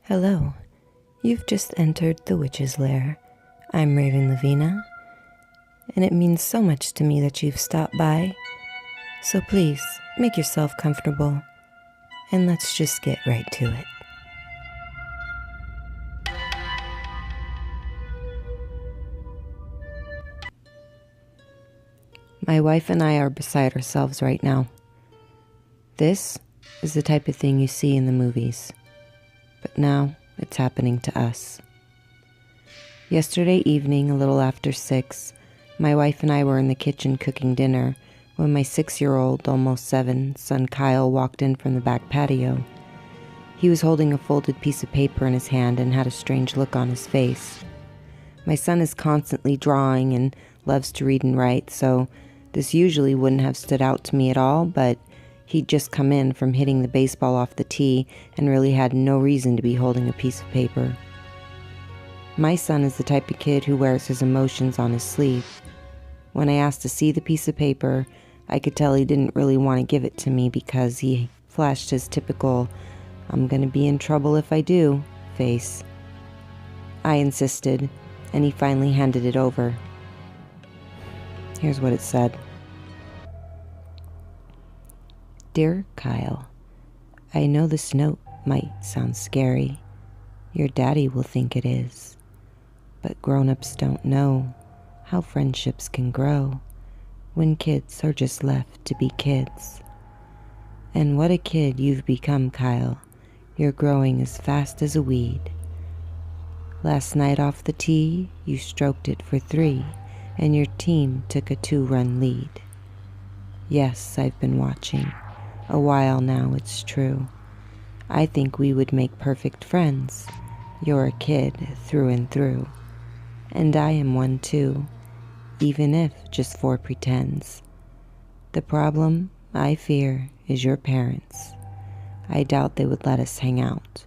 Hello, you've just entered the Witch's Lair. I'm Raven Lavina, and it means so much to me that you've stopped by. So please, make yourself comfortable, and let's just get right to it. My wife and I are beside ourselves right now. This is the type of thing you see in the movies, but now it's happening to us. Yesterday evening, a little after 6, my wife and I were in the kitchen cooking dinner when my 6-year-old, almost 7, son Kyle walked in from the back patio. He was holding a folded piece of paper in his hand and had a strange look on his face. My son is constantly drawing and loves to read and write, so this usually wouldn't have stood out to me at all, but he'd just come in from hitting the baseball off the tee and really had no reason to be holding a piece of paper. My son is the type of kid who wears his emotions on his sleeve. When I asked to see the piece of paper, I could tell he didn't really want to give it to me because he flashed his typical, "I'm gonna be in trouble if I do," face. I insisted, and he finally handed it over. Here's what it said. Dear Kyle, I know this note might sound scary. Your daddy will think it is. But grown-ups don't know how friendships can grow when kids are just left to be kids. And what a kid you've become, Kyle. You're growing as fast as a weed. Last night off the tee, you stroked it for 3, and your team took a 2-run lead. Yes, I've been watching. A while now, it's true. I think we would make perfect friends. You're a kid through and through. And I am one too, even if just for pretends. The problem, I fear, is your parents. I doubt they would let us hang out.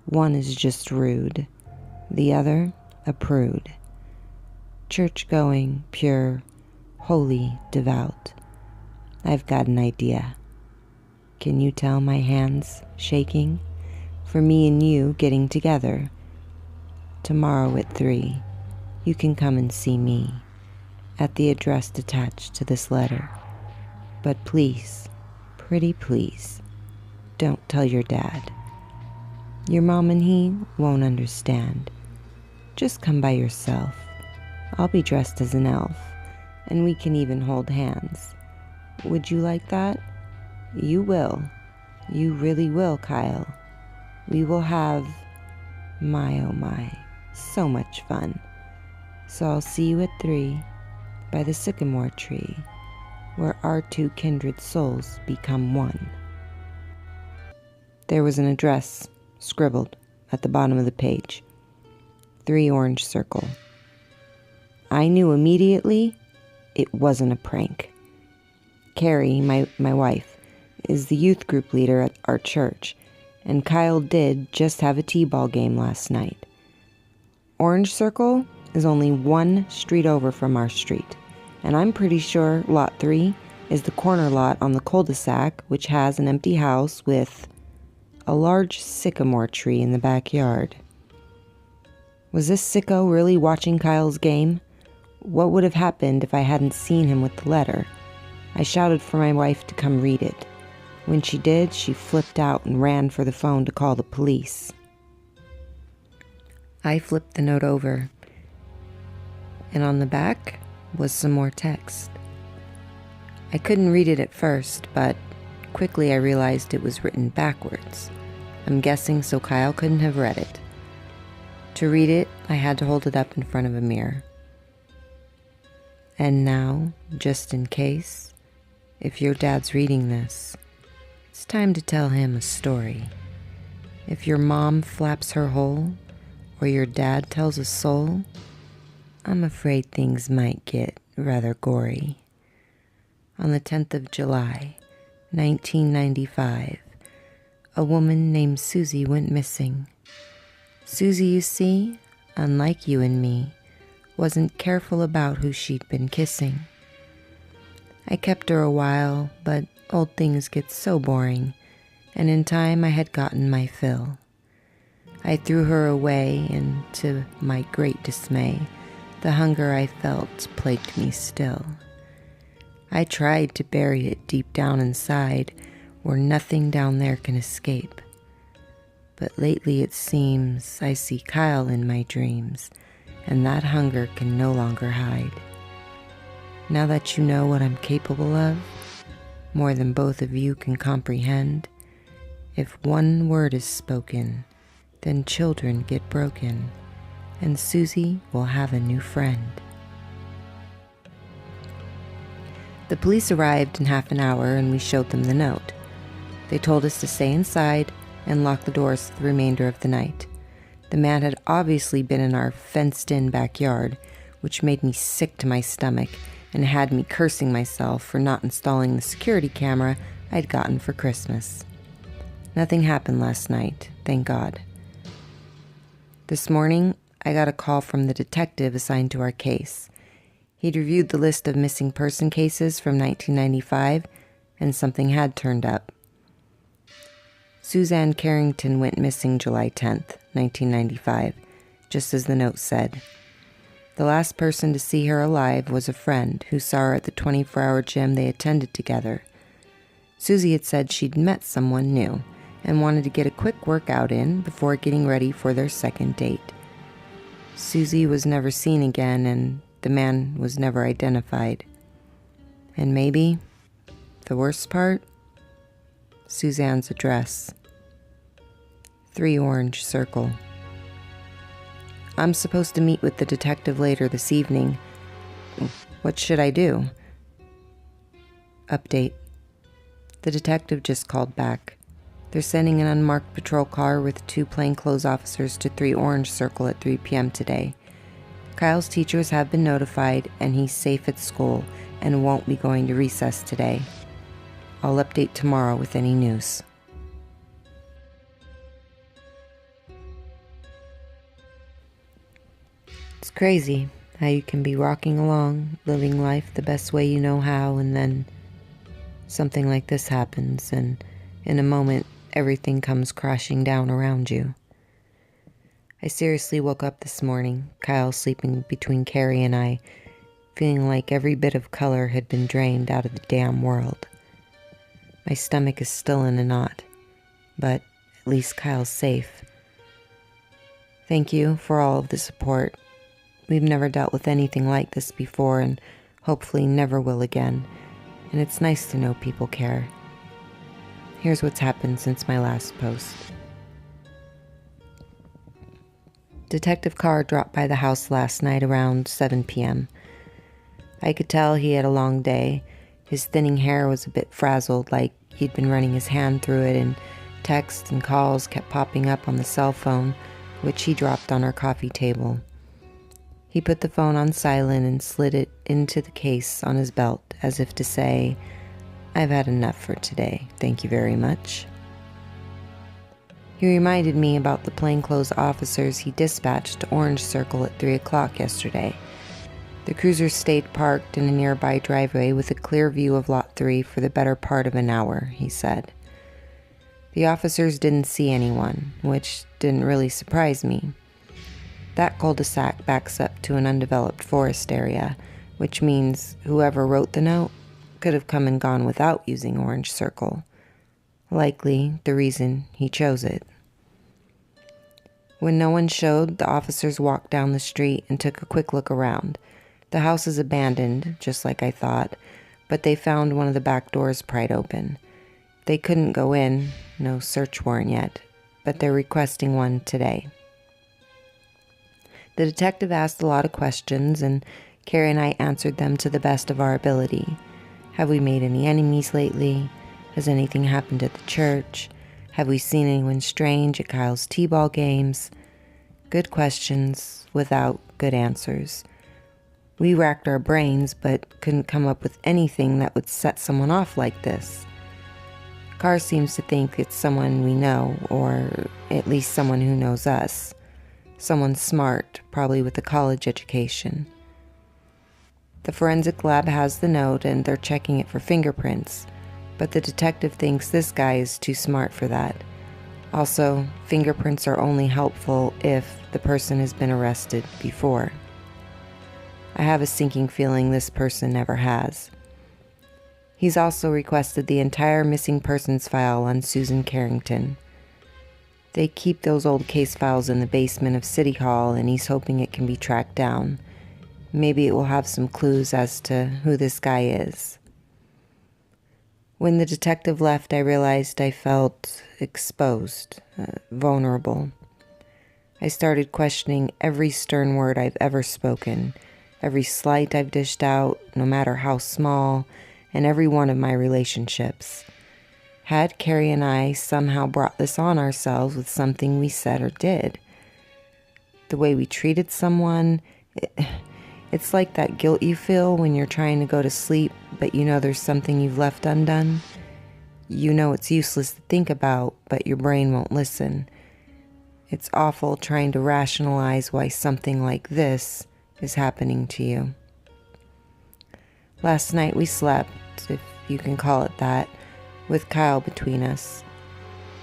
One is just rude. The other, a prude. Church-going, pure, holy, devout. I've got an idea. Can you tell my hands shaking? For me and you getting together. Tomorrow at 3, you can come and see me at the address attached to this letter. But please, pretty please, don't tell your dad. Your mom and he won't understand. Just come by yourself. I'll be dressed as an elf, and we can even hold hands. Would you like that? You will. You really will, Kyle. We will have, my oh my, so much fun. So I'll see you at 3 by the sycamore tree, where our 2 kindred souls become one. There was an address scribbled at the bottom of the page. 3 orange circle. I knew immediately it wasn't a prank. Carrie, my wife, is the youth group leader at our church, and Kyle did just have a t-ball game last night. Orange Circle is only 1 street over from our street, and I'm pretty sure Lot 3 is the corner lot on the cul-de-sac, which has an empty house with a large sycamore tree in the backyard. Was this sicko really watching Kyle's game? What would have happened if I hadn't seen him with the letter? I shouted for my wife to come read it. When she did, she flipped out and ran for the phone to call the police. I flipped the note over, and on the back was some more text. I couldn't read it at first, but quickly I realized it was written backwards. I'm guessing so Kyle couldn't have read it. To read it, I had to hold it up in front of a mirror. And now, just in case, if your dad's reading this, it's time to tell him a story. If your mom flaps her hole, or your dad tells a soul, I'm afraid things might get rather gory. On the 10th of July, 1995, a woman named Susie went missing. Susie, you see, unlike you and me, wasn't careful about who she'd been kissing. I kept her a while, but old things get so boring, and in time I had gotten my fill. I threw her away, and to my great dismay, the hunger I felt plagued me still. I tried to bury it deep down inside, where nothing down there can escape. But lately it seems I see Kyle in my dreams, and that hunger can no longer hide. Now that you know what I'm capable of, more than both of you can comprehend, if one word is spoken, then children get broken, and Susie will have a new friend. The police arrived in half an hour, and we showed them the note. They told us to stay inside and lock the doors for the remainder of the night. The man had obviously been in our fenced-in backyard, which made me sick to my stomach and had me cursing myself for not installing the security camera I'd gotten for Christmas. Nothing happened last night, thank God. This morning, I got a call from the detective assigned to our case. He'd reviewed the list of missing person cases from 1995, and something had turned up. Suzanne Carrington went missing July 10th, 1995, just as the note said. The last person to see her alive was a friend who saw her at the 24-hour gym they attended together. Susie had said she'd met someone new and wanted to get a quick workout in before getting ready for their second date. Susie was never seen again, and the man was never identified. And maybe, the worst part, Suzanne's address. 3 Orange Circle. I'm supposed to meet with the detective later this evening. What should I do? Update. The detective just called back. They're sending an unmarked patrol car with 2 plainclothes officers to 3 Orange Circle at 3 p.m. today. Kyle's teachers have been notified, and he's safe at school and won't be going to recess today. I'll update tomorrow with any news. It's crazy how you can be rocking along, living life the best way you know how, and then something like this happens, and in a moment, everything comes crashing down around you. I seriously woke up this morning, Kyle sleeping between Carrie and I, feeling like every bit of color had been drained out of the damn world. My stomach is still in a knot, but at least Kyle's safe. Thank you for all of the support. We've never dealt with anything like this before, and hopefully never will again, and it's nice to know people care. Here's what's happened since my last post. Detective Carr dropped by the house last night around 7 p.m. I could tell he had a long day. His thinning hair was a bit frazzled, like he'd been running his hand through it, and texts and calls kept popping up on the cell phone, which he dropped on our coffee table. He put the phone on silent and slid it into the case on his belt, as if to say, I've had enough for today, thank you very much. He reminded me about the plainclothes officers he dispatched to Orange Circle at 3 o'clock yesterday. The cruiser stayed parked in a nearby driveway with a clear view of Lot 3 for the better part of an hour, he said. The officers didn't see anyone, which didn't really surprise me. That cul-de-sac backs up to an undeveloped forest area, which means whoever wrote the note could have come and gone without using Orange Circle. Likely the reason he chose it. When no one showed, the officers walked down the street and took a quick look around. The house is abandoned, just like I thought, but they found one of the back doors pried open. They couldn't go in, no search warrant yet, but they're requesting one today. The detective asked a lot of questions, and Carrie and I answered them to the best of our ability. Have we made any enemies lately? Has anything happened at the church? Have we seen anyone strange at Kyle's t-ball games? Good questions without good answers. We racked our brains but couldn't come up with anything that would set someone off like this. Carr seems to think it's someone we know, or at least someone who knows us. Someone smart, probably with a college education. The forensic lab has the note and they're checking it for fingerprints, but the detective thinks this guy is too smart for that. Also, fingerprints are only helpful if the person has been arrested before. I have a sinking feeling this person never has. He's also requested the entire missing persons file on Susan Carrington. They keep those old case files in the basement of City Hall, and he's hoping it can be tracked down. Maybe it will have some clues as to who this guy is. When the detective left, I realized I felt exposed, vulnerable. I started questioning every stern word I've ever spoken, every slight I've dished out, no matter how small, and every one of my relationships. Had Carrie and I somehow brought this on ourselves with something we said or did? The way we treated someone, it's like that guilt you feel when you're trying to go to sleep, but you know there's something you've left undone. You know it's useless to think about, but your brain won't listen. It's awful trying to rationalize why something like this is happening to you. Last night we slept, if you can call it that, with Kyle between us.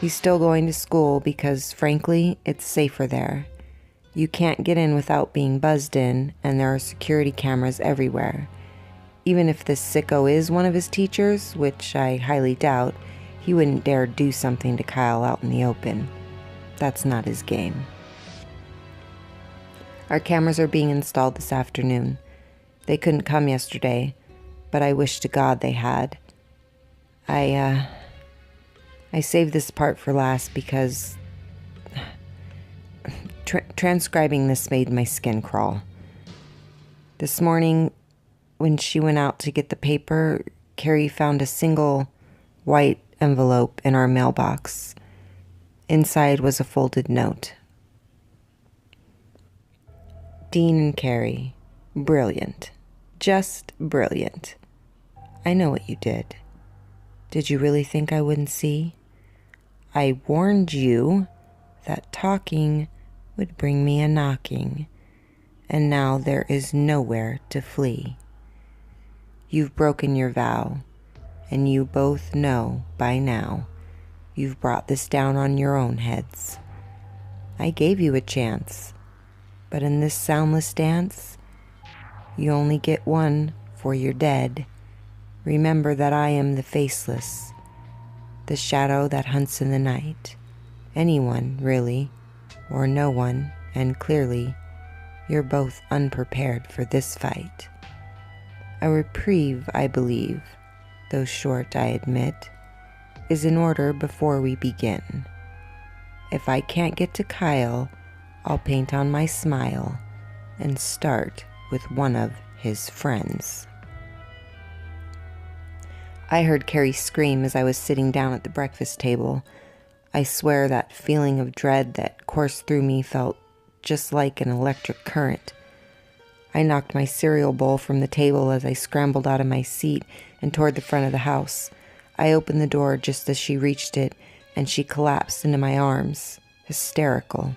He's still going to school because, frankly, it's safer there. You can't get in without being buzzed in, and there are security cameras everywhere. Even if this sicko is one of his teachers, which I highly doubt, he wouldn't dare do something to Kyle out in the open. That's not his game. Our cameras are being installed this afternoon. They couldn't come yesterday, but I wish to God they had. I saved this part for last because transcribing this made my skin crawl. This morning, when she went out to get the paper, Carrie found a single white envelope in our mailbox. Inside was a folded note. Dean and Carrie, brilliant. Just brilliant. I know what you did. Did you really think I wouldn't see? I warned you that talking would bring me a knocking, and now there is nowhere to flee. You've broken your vow, and you both know by now you've brought this down on your own heads. I gave you a chance, but in this soundless dance, you only get one for you're dead. Remember that I am the faceless, the shadow that hunts in the night. Anyone, really, or no one, and clearly, you're both unprepared for this fight. A reprieve, I believe, though short, I admit, is in order before we begin. If I can't get to Kyle, I'll paint on my smile and start with one of his friends. I heard Carrie scream as I was sitting down at the breakfast table. I swear that feeling of dread that coursed through me felt just like an electric current. I knocked my cereal bowl from the table as I scrambled out of my seat and toward the front of the house. I opened the door just as she reached it, and she collapsed into my arms, hysterical.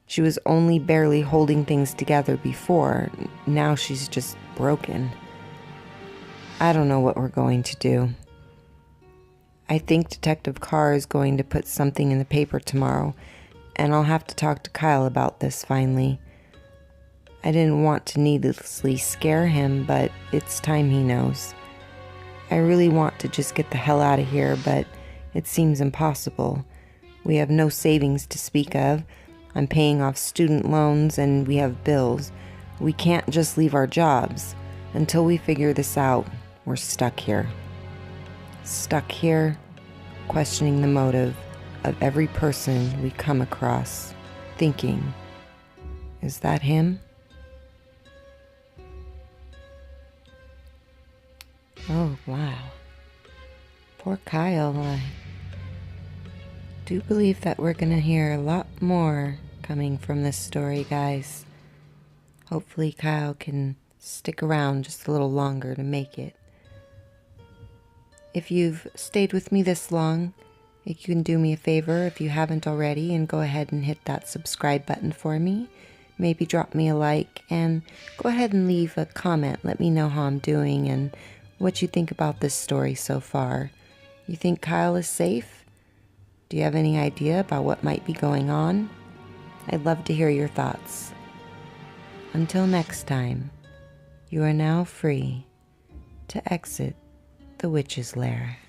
She was only barely holding things together before. Now she's just broken. I don't know what we're going to do. I think Detective Carr is going to put something in the paper tomorrow, and I'll have to talk to Kyle about this finally. I didn't want to needlessly scare him, but it's time he knows. I really want to just get the hell out of here, but it seems impossible. We have no savings to speak of. I'm paying off student loans, and we have bills. We can't just leave our jobs. Until we figure this out, we're stuck here. Stuck here, questioning the motive of every person we come across, thinking, is that him? Oh, wow. Poor Kyle. I do believe that we're going to hear a lot more coming from this story, guys. Hopefully Kyle can stick around just a little longer to make it. If you've stayed with me this long, you can do me a favor if you haven't already and go ahead and hit that subscribe button for me. Maybe drop me a like and go ahead and leave a comment. Let me know how I'm doing and what you think about this story so far. You think Kyle is safe? Do you have any idea about what might be going on? I'd love to hear your thoughts. Until next time, you are now free to exit the witch's lair.